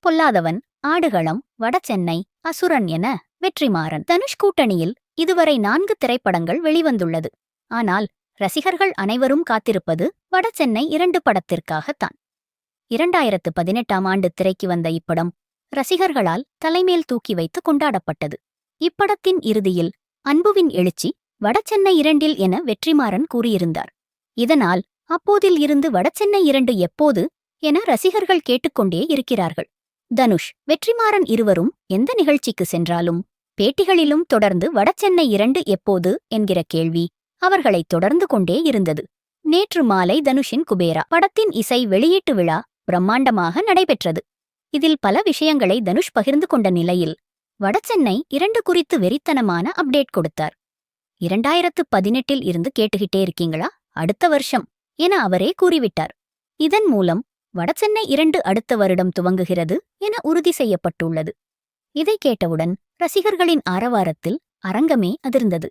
பொல்லாதவன், ஆடுகளம், வடசென்னை, அசுரன் என வெற்றிமாறன். தனுஷ் கூட்டணியில் இதுவரை 4 திரைப்படங்கள் வெளிவந்துள்ளது. ஆனால் ரசிகர்கள் அனைவரும் காத்திருப்பது வடசென்னை 2 படத்திற்காகத்தான். 2018ஆம் ஆண்டு திரைக்கு வந்த இப்படம் ரசிகர்களால் தலைமேல் தூக்கி வைத்து கொண்டாடப்பட்டது. இப்படத்தின் இறுதியில் அன்புவின் எழுச்சி வடசென்னை 2 என வெற்றிமாறன் கூறியிருந்தார். இதனால் அப்போதில் இருந்து வடசென்னை 2 எப்போது என ரசிகர்கள் கேட்டுக்கொண்டே இருக்கிறார்கள். தனுஷ், வெற்றிமாறன் இருவரும் எந்த நிகழ்ச்சிக்கு சென்றாலும் பேட்டிகளிலும் தொடர்ந்து வடசென்னை 2 எப்போது என்கிற கேள்வி அவர்களை தொடர்ந்து கொண்டே இருந்தது. நேற்று மாலை தனுஷின் குபேரா படத்தின் இசை வெளியீட்டு விழா பிரம்மாண்டமாக நடைபெற்றது. இதில் பல விஷயங்களை தனுஷ் பகிர்ந்து கொண்ட நிலையில் வடசென்னை 2 குறித்து வெறித்தனமான அப்டேட் கொடுத்தார். 2018இல் இருந்து கேட்டுக்கிட்டே இருக்கீங்களா, அடுத்த வருஷம் என அவரே கூறிவிட்டார். இதன் மூலம் வடசென்னை 2 அடுத்த வருடம் துவங்குகிறது என உறுதி செய்யப்பட்டுள்ளது. இதை கேட்டவுடன் ரசிகர்களின் ஆரவாரத்தில் அரங்கமே அதிர்ந்தது.